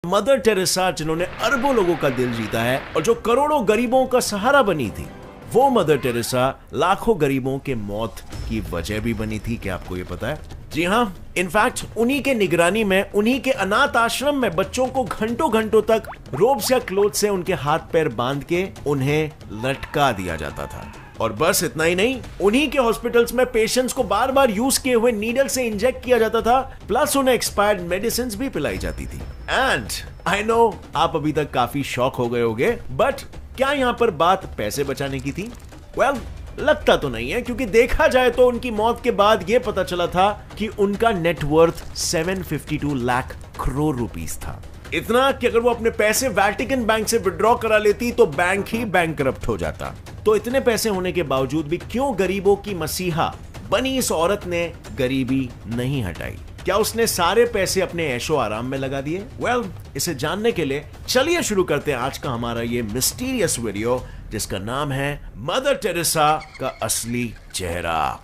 Mother Teresa जिन्होंने अरबों लोगों का दिल जीता है और जो करोड़ों गरीबों का सहारा बनी थी, वो मदर टेरेसा लाखों गरीबों के मौत की वजह भी बनी थी। क्या आपको ये पता है? जी हाँ, इनफैक्ट उन्हीं के निगरानी में, उन्हीं के अनाथ आश्रम में बच्चों को घंटों घंटों तक रोब्स या क्लोथ से उनके हाथ पैर बांध के उन्हें लटका दिया जाता था। और बस इतना ही नहीं, उन्हीं के हॉस्पिटल्स में पेशेंट्स को बार बार यूज किए हुए नीडल से इंजेक्ट किया जाता था, प्लस उन्हें एक्सपायर्ड मेडिसिन भी पिलाई जाती थी। एंड आई नो आप अभी तक काफी शॉक हो गए होंगे, बट क्या यहाँ पर बात पैसे बचाने की थी? वेल, लगता तो नहीं है, क्योंकि देखा जाए तो उनकी मौत के बाद यह पता चला था कि उनका नेटवर्थ 752 लाख करोड़ रुपीस था। इतना कि अगर वो अपने पैसे वेटिकन बैंक से विड्रॉ करा लेती तो बैंक ही बैंकरप्ट हो जाता। तो इतने पैसे होने के बावजूद भी क्यों गरीबों की मसीहा बनी इस औरत ने गरीबी नहीं हटाई? क्या उसने सारे पैसे अपने ऐशो आराम में लगा दिए? वेल, इसे जानने के लिए चलिए शुरू करते हैं आज का हमारा ये मिस्टीरियस वीडियो, जिसका नाम है मदर टेरेसा का असली चेहरा।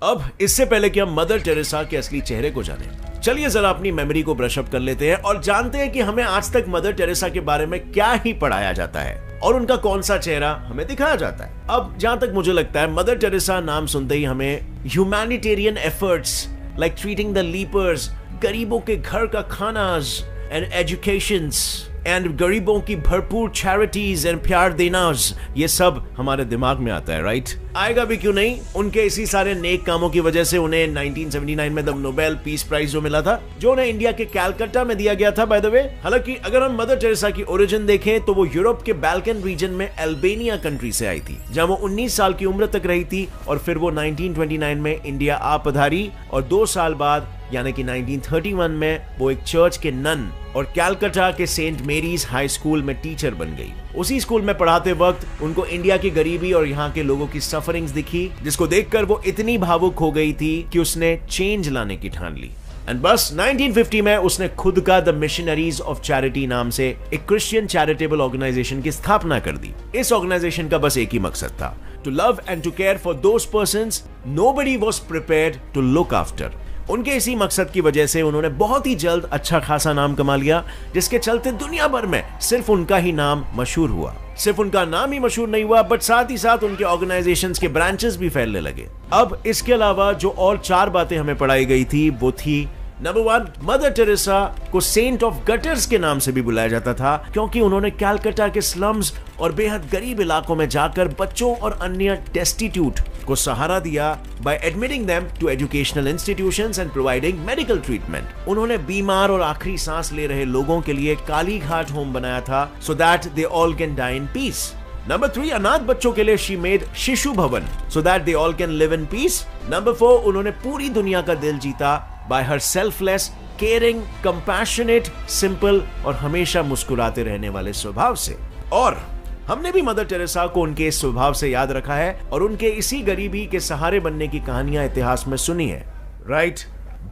अब इससे पहले कि हम मदर टेरेसा के असली चेहरे को जानें, चलिए जरा अपनी मेमोरी को ब्रश अप कर लेते हैं और जानते हैं कि हमें आज तक मदर टेरेसा के बारे में क्या ही पढ़ाया जाता है और उनका कौन सा चेहरा हमें दिखाया जाता है। अब जहां तक मुझे लगता है, मदर टेरेसा नाम सुनते ही हमें humanitarian efforts like treating the lepers, गरीबों के घर का खानाज एंड एजुकेशंस एंड गरीबों की भरपूर चैरिटीज एंड प्यार देनाज, ये सब हमारे दिमाग में आता है, राइट? आएगा भी क्यों नहीं। उनके इसी सारे नेक कामों की वजह से उन्हें 1979 में द नोबेल पीस प्राइज जो मिला था, जो उन्हें इंडिया के कैलकाटा में दिया गया था, बाय द वे। हालांकि अगर हम मदर टेरेसा की ओरिजिन देखें तो वो यूरोप के बाल्कन रीजन में अल्बानिया कंट्री से आई थी, जहां वो 19 साल की उम्र तक रही थी और फिर वो 1929 में इंडिया आ पधारी और 2 साल बाद यानी कि 1931 में वो एक चर्च के नन और कैलकाटा के सेंट मेरीज हाई स्कूल में टीचर बन गई। उसी स्कूल में पढ़ाते वक्त उनको इंडिया की गरीबी और यहाँ के लोगों की सफरिंग्स दिखी, जिसको देखकर वो इतनी भावुक हो गई थी कि उसने चेंज लाने की ठान ली। एंड बस 1950 में उसने खुद का द मिशनरीज ऑफ चैरिटी नाम से एक क्रिश्चियन चैरिटेबल ऑर्गेनाइजेशन की स्थापना कर दी। इस ऑर्गेनाइजेशन का बस एक ही मकसद था, to love and to care for those persons nobody was prepared to look after. उनके इसी मकसद की वजह से उन्होंने बहुत ही जल्द अच्छा खासा नाम कमा लिया, जिसके चलते दुनिया भर में सिर्फ उनका ही नाम मशहूर हुआ। सिर्फ उनका नाम ही मशहूर नहीं हुआ, बट साथ ही साथ उनके ऑर्गेनाइजेशंस के ब्रांचेस भी फैलने लगे। अब इसके अलावा जो और 4 बातें हमें पढ़ाई गई थी वो थी, नंबर 1, मदर टेरेसा को सेंट ऑफ गटर्स के नाम से भी बुलाया जाता था, क्योंकि उन्होंने कैलकाटा के स्लम्स और बेहद गरीब इलाकों में जाकर बच्चों और अन्य डेस्टिट्यूट को सहारा दिया by admitting them to educational institutions and providing medical treatment। उन्होंने बीमार और आखिरी सांस ले रहे लोगों के लिए काली घाट होम बनाया था, so that they all can die in peace। Number 3, अनाथ बच्चों के लिए she made शिशु भवन so that they all can live in peace। Number 4, उन्होंने पूरी दुनिया का दिल जीता by her selfless, caring, compassionate, simple और हमेशा मुस्कुराते रहने वाले स्वभाव से। और हमने भी मदर टेरेसा को उनके इस स्वभाव से याद रखा है और उनके इसी गरीबी के सहारे बनने की कहानियां इतिहास में सुनी है, राइट?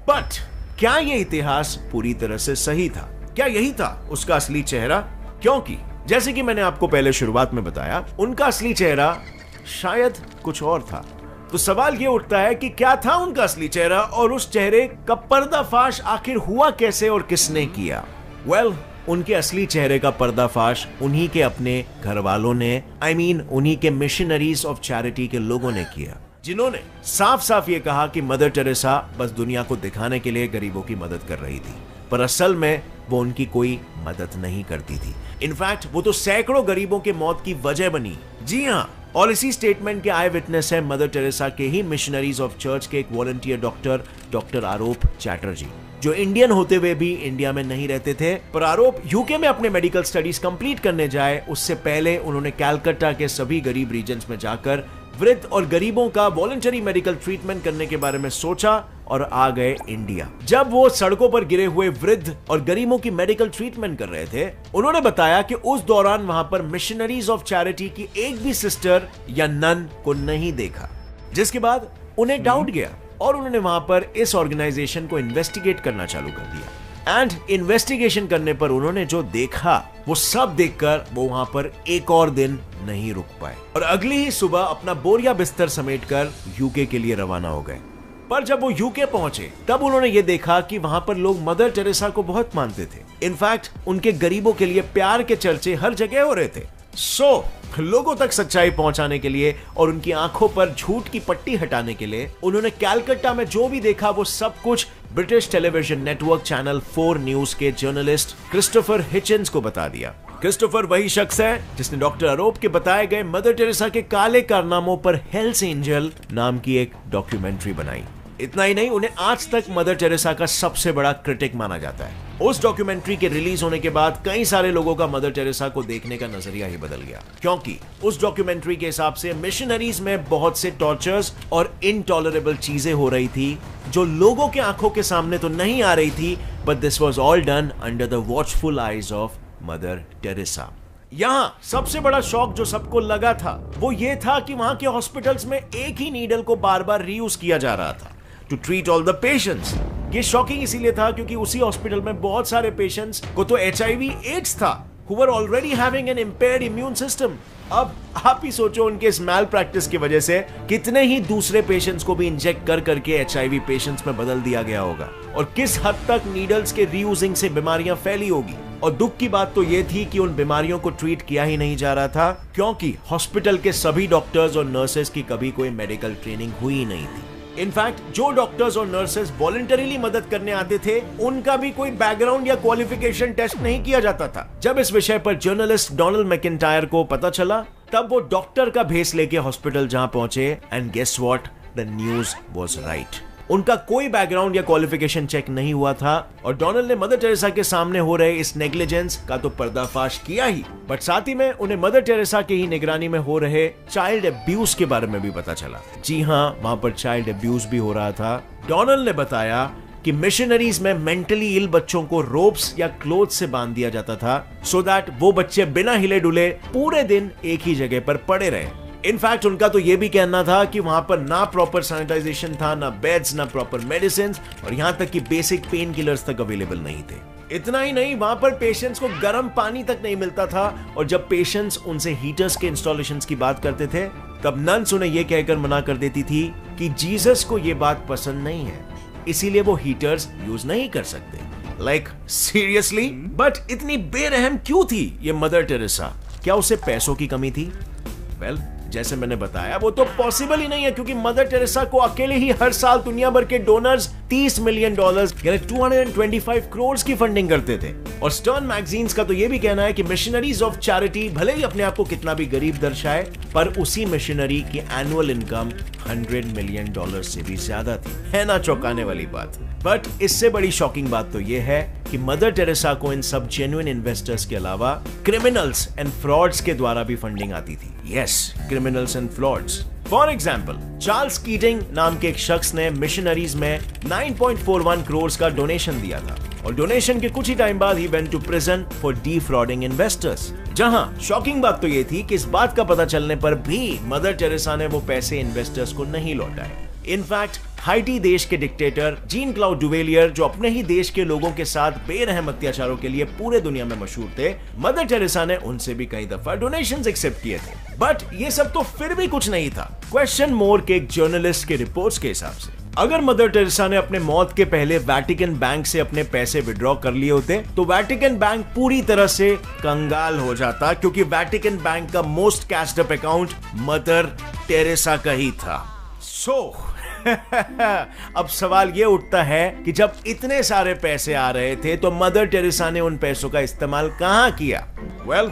बट क्या ये इतिहास पूरी तरह से सही था? क्या यही था उसका असली चेहरा? क्योंकि जैसे कि मैंने आपको पहले शुरुआत में बताया, उनका असली चेहरा शायद कुछ और था। तो सवाल ये उठता है कि क्या था उनका असली चेहरा और उस चेहरे का पर्दाफाश आखिर हुआ कैसे और किसने किया? वेल, उनके असली चेहरे का पर्दाफाश उन्हीं के अपने घर वालों ने, उन्हीं के मिशनरीज ऑफ चैरिटी के लोगों ने किया, जिन्होंने साफ साफ ये कहा कि मदर टेरेसा बस दुनिया को दिखाने के लिए गरीबों की मदद कर रही थी, पर असल में वो उनकी कोई मदद नहीं करती थी। इनफैक्ट वो तो सैकड़ों गरीबों के मौत की वजह बनी। जी हाँ, और इसी स्टेटमेंट के आई विटनेस है मदर टेरेसा के ही मिशनरीज ऑफ चर्च के एक वॉलंटियर डॉक्टर आरोप चैटर्जी, जो इंडियन होते हुए भी इंडिया में नहीं रहते थे। पर आरोप यूके में अपने मेडिकल स्टडीज कंप्लीट करने जाए उससे पहले उन्होंने कैलकाटा के सभी गरीब रीजन्स में जाकर वृद्ध और गरीबों का वॉलंटरी मेडिकल ट्रीटमेंट करने के बारे में सोचा और आ गए इंडिया। जब वो सड़कों पर गिरे हुए वृद्ध और गरीबों की मेडिकल ट्रीटमेंट कर रहे थे, उन्होंने बताया कि उस दौरान वहां पर मिशनरीज ऑफ चैरिटी की एक भी सिस्टर या नन को नहीं देखा, जिसके बाद उन्हें डाउट गया और उन्होंने वहां पर इस ऑर्गेनाइजेशन को इन्वेस्टिगेट करना चालू कर दिया। एंड इन्वेस्टिगेशन करने पर उन्होंने जो देखा वो सब देखकर वो वहां पर एक और दिन नहीं रुक पाए और अगली ही सुबह अपना बोरिया बिस्तर समेटकर यूके के लिए रवाना हो गए। पर जब वो यूके पहुंचे तब उन्होंने ये देखा कि वहां पर लोग मदर टेरेसा को बहुत मानते थे। इनफैक्ट उनके गरीबों के लिए प्यार के चर्चे हर जगह हो रहे थे। लोगों तक सच्चाई पहुंचाने के लिए और उनकी आंखों पर झूठ की पट्टी हटाने के लिए उन्होंने कलकत्ता में जो भी देखा वो सब कुछ British television network channel 4 news के जर्नलिस्ट क्रिस्टोफर हिचन्स को बता दिया। क्रिस्टोफर वही शख्स है जिसने डॉक्टर अरोप के बताए गए मदर टेरेसा के काले कारनामों पर हेल्स एंजल नाम की एक डॉक्यूमेंट्री बनाई। इतना ही नहीं, उन्हें आज तक मदर टेरेसा का सबसे बड़ा क्रिटिक माना जाता है। उस डॉक्यूमेंट्री के रिलीज होने के बाद कई सारे लोगों का मदर टेरेसा को देखने का नजरिया ही बदल गया, क्योंकि उस डॉक्यूमेंट्री के हिसाब से मिशनरीज में बहुत से टॉर्चर्स और इनटॉलरेबल चीजें हो रही थी जो लोगों के आंखों के सामने तो नहीं आ रही थी, but this was all done under the watchful eyes of mother Teresa. यहां सबसे बड़ा शॉक जो सबको लगा था वो ये था कि वहां के हॉस्पिटल्स में एक ही नीडल को बार बार रीयूज किया जा रहा था to treat all the patients. ये शॉकिंग इसीलिए था क्योंकि उसी हॉस्पिटल में बहुत सारे पेशेंट्स को तो HIV एड्स था, who were already having an impaired immune system। अब आप ही सोचो उनके इस मैल प्रैक्टिस की वजह से कितने ही दूसरे पेशेंट्स को भी इंजेक्ट कर करके HIV पेशेंट्स में बदल दिया गया होगा और किस हद तक नीडल्स के रीयूजिंग से बीमारियां फैली होगी। और दुख की बात तो यह थी कि उन बीमारियों को ट्रीट किया ही नहीं जा रहा था क्योंकि हॉस्पिटल के सभी डॉक्टर्स और नर्सेस की कभी कोई मेडिकल ट्रेनिंग हुई ही नहीं थी। इनफैक्ट जो डॉक्टर्स और नर्सेस वॉलंटरीली मदद करने आते थे उनका भी कोई बैकग्राउंड या क्वालिफिकेशन टेस्ट नहीं किया जाता था। जब इस विषय पर जर्नलिस्ट डोनाल्ड मैकिंटायर को पता चला तब वो डॉक्टर का भेस लेके हॉस्पिटल जहां पहुंचे and guess what, the news was right. उनका कोई बैकग्राउंड या क्वालिफिकेशन चेक नहीं हुआ था और डोनाल्ड ने मदर टेरेसा के सामने हो रहे इस नेग्लिजेंस का तो पर्दाफाश किया ही, बट साथ ही में उन्हें मदर टेरेसा की ही निगरानी में हो रहे चाइल्ड अब्यूज के बारे में भी पता चला। जी हाँ, वहां पर चाइल्ड अब्यूज भी हो रहा था। डोनाल्ड ने बताया कि मिशनरीज में मेंटली इल बच्चों को रोप्स या क्लोथ से बांध दिया जाता था सो दैट वो बच्चे बिना हिले डुले पूरे दिन एक ही जगह पर पड़े रहे। इनफैक्ट उनका तो यह भी कहना था कि वहां पर ना प्रॉपर सैनिटाइजेशन था, ना बेड्स, ना प्रॉपर मेडिसिन और यहां तक कि बेसिक पेन किलर्स तक अवेलेबल नहीं थे। इतना ही नहीं, वहां पर पेशेंट्स को गर्म पानी तक नहीं मिलता था और जब पेशेंट्स उनसे हीटर्स के इंस्टॉलेशंस की बात करते थे तब नन्स उन्हें यह कहकर मना कर देती थी कि जीसस को यह बात पसंद नहीं है, इसीलिए वो हीटर्स यूज नहीं कर सकते। Like seriously? बट इतनी बेरहम क्यों थी ये मदर टेरेसा? क्या उसे पैसों की कमी थी? वेल, जैसे मैंने बताया वो तो पॉसिबल ही नहीं है क्योंकि मदर टेरेसा को अकेले ही हर साल दुनिया भर के डोनर्स $30 मिलियन यानी 225 करोड़ की फंडिंग करते थे। और स्टर्न मैगजीन्स का तो ये भी कहना है कि मिशनरीज ऑफ चैरिटी भले ही अपने आप को कितना भी गरीब दर्शाए पर उसी मिशनरी की एनुअल इनकम $100 मिलियन से भी ज्यादा थी। है ना चौंकाने वाली बात? बट इससे बड़ी शॉकिंग बात तो यह है कि मदर टेरेसा को इन सब जेन्युइन इन्वेस्टर्स के अलावा क्रिमिनल्स एंड फ्रॉड्स के द्वारा भी फंडिंग आती थी। Yes, criminals and frauds. For example, Charles kidding नाम के एक शख्स ने मिशनरीज में 9.41 करोड़ का डोनेशन दिया था और डोनेशन के कुछ ही टाइम बाद ही went to prison for defrauding investors. जहां शॉकिंग बात तो ये थी कि इस बात का पता चलने पर भी मदर टेरेसा ने वो पैसे इन्वेस्टर्स को नहीं लौटाए। इनफैक्ट हाइटी देश के डिक्टेटर जीन क्लाउड डुवेलियर, जो अपने ही देश के लोगों के साथ बेरहम अत्याचारों के लिए पूरे दुनिया में मशहूर थे, मदर टेरेसा ने उनसे भी कई दफा डोनेशंस एक्सेप्ट किए थे। बट ये सब तो फिर भी कुछ नहीं था क्वेश्चन मोर के एक जर्नलिस्ट के रिपोर्ट्स के हिसाब से। अगर मदर टेरेसा ने अपने मौत के पहले वेटिकन बैंक से अपने पैसे विड्रॉ कर लिए होते तो वेटिकन बैंक पूरी तरह से कंगाल हो जाता क्योंकि वेटिकन बैंक का most cached up account mother Teresa का ही था। अब सवाल यह उठता है कि जब इतने सारे पैसे आ रहे थे तो मदर टेरेसा ने उन पैसों का इस्तेमाल कहां किया? वेल,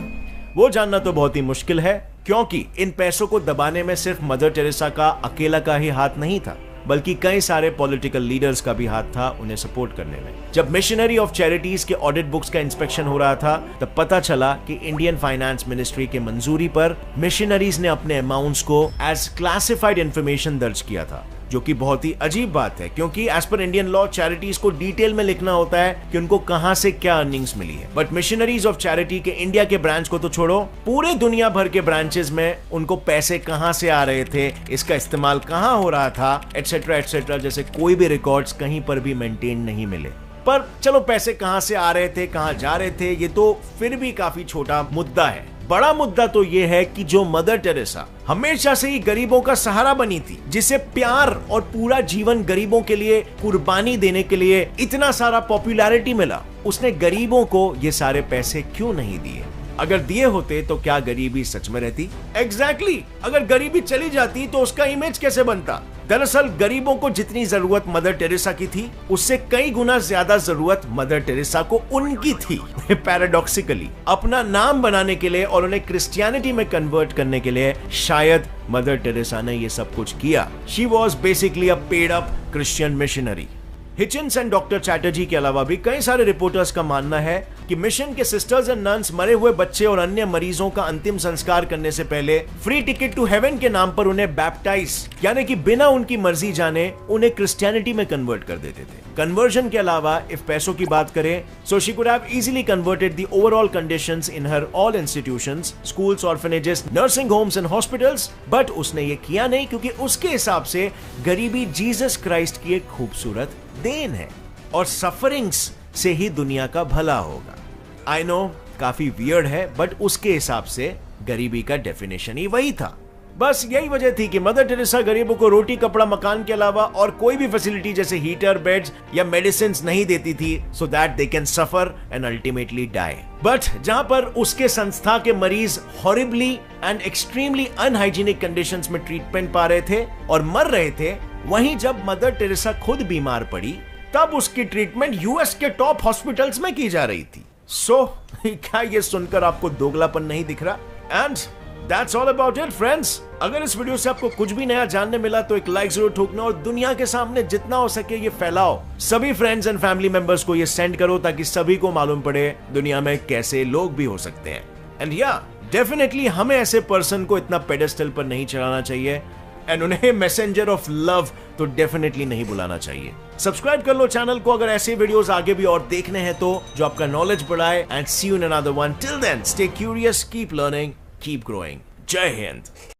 वो जानना तो बहुत ही मुश्किल है क्योंकि इन पैसों को दबाने में सिर्फ मदर टेरेसा का अकेला का ही हाथ नहीं था बल्कि कई सारे पॉलिटिकल लीडर्स का भी हाथ था उन्हें सपोर्ट करने में। जब मिशनरी ऑफ चैरिटीज के ऑडिट बुक्स का इंस्पेक्शन हो रहा था तब पता चला कि इंडियन फाइनेंस मिनिस्ट्री के मंजूरी पर मिशनरीज ने अपने अमाउंट्स को एज क्लासिफाइड इंफॉर्मेशन दर्ज किया था, जो कि बहुत ही अजीब बात है क्योंकि एज पर इंडियन लॉ चैरिटीज को डिटेल में लिखना होता है कि उनको कहां से क्या अर्निंग्स मिली है। बट मिशनरीज ऑफ चैरिटी के इंडिया के ब्रांच को तो छोड़ो, पूरे दुनिया भर के ब्रांचेस में उनको पैसे कहां से आ रहे थे, इसका इस्तेमाल कहां हो रहा था, एटसेट्रा एटसेट्रा जैसे कोई भी रिकॉर्ड्स कहीं पर भी मेंटेन नहीं मिले। पर चलो पैसे कहां से आ रहे थे, कहां जा रहे थे, ये तो फिर भी काफी छोटा मुद्दा है। बड़ा मुद्दा तो ये है कि जो मदर टेरेसा हमेशा से ही गरीबों का सहारा बनी थी, जिसे प्यार और पूरा जीवन गरीबों के लिए कुर्बानी देने के लिए इतना सारा पॉपुलैरिटी मिला, उसने गरीबों को ये सारे पैसे क्यों नहीं दिए? अगर दिए होते तो क्या गरीबी सच में रहती? एग्जैक्टली, अगर गरीबी चली जाती तो उसका इमेज कैसे बनता? दरअसल गरीबों को जितनी जरूरत मदर टेरेसा की थी, उससे कई गुना ज्यादा जरूरत मदर टेरेसा को उनकी थी। पैराडॉक्सिकली अपना नाम बनाने के लिए और उन्हें क्रिश्चियनिटी में कन्वर्ट करने के लिए शायद मदर टेरेसा ने ये सब कुछ किया। She was basically a paid up Christian missionary. Hitchens and doctor Chatterjee के अलावा भी कई सारे रिपोर्टर्स का मानना है कि मिशन के सिस्टर्स एंड नन्स मरे हुए बच्चे और अन्य मरीजों का अंतिम संस्कार करने से पहले फ्री टिकट टू हेवन के नाम पर उन्हें बैप्टाइज, यानी कि बिना उनकी मर्जी जाने उन्हें क्रिश्चियनिटी में कन्वर्ट कर देते थे। कन्वर्जन के अलावा इफ पैसों की बात करें, so she could have easily converted the overall conditions in her all institutions, schools, orphanages, nursing homes and hospitals, but उसने ये किया नहीं क्योंकि उसके हिसाब से गरीबी जीसस क्राइस्ट की एक खूबसूरत देन है और सफरिंग्स से ही दुनिया का भला होगा। आई नो काफी वियर्ड है, बट उसके हिसाब से गरीबी का डेफिनेशन ही वही था। बस यही वजह थी कि मदर टेरेसा गरीबों को रोटी, कपड़ा, मकान के अलावा और कोई भी फैसिलिटी जैसे हीटर, बेड्स या मेडिसिन नहीं देती थी, so that they can suffer and ultimately die. But जहां पर उसके संस्था के मरीज horribly and extremely unhygienic conditions में ट्रीटमेंट पा रहे थे और मर रहे थे, वहीं जब मदर टेरेसा खुद बीमार पड़ी तब उसकी ट्रीटमेंट यूएस के टॉप हॉस्पिटल्स में की जा रही थी। सो क्या ये सुनकर आपको दोगलापन नहीं दिख रहा? And that's all about it friends. अगर इस वीडियो से आपको कुछ भी नया जानने मिला तो एक लाइक जरूर ठोकना और दुनिया के सामने जितना हो सके ये फैलाओ। सभी फ्रेंड्स एंड फैमिली मेंबर्स को ये सेंड करो ताकि सभी को मालूम पड़े दुनिया में कैसे लोग भी हो सकते हैं। एंड या डेफिनेटली हमें ऐसे पर्सन को इतना पेडेस्टल पर नहीं चढ़ाना चाहिए एंड उन्हें मैसेंजर ऑफ लव तो डेफिनेटली नहीं बुलाना चाहिए। सब्सक्राइब कर लो चैनल को अगर ऐसे वीडियोस आगे भी और देखने हैं तो, जो आपका नॉलेज बढ़ाए। And see you in another one. Till then stay curious, keep learning, keep growing. जय हिंद।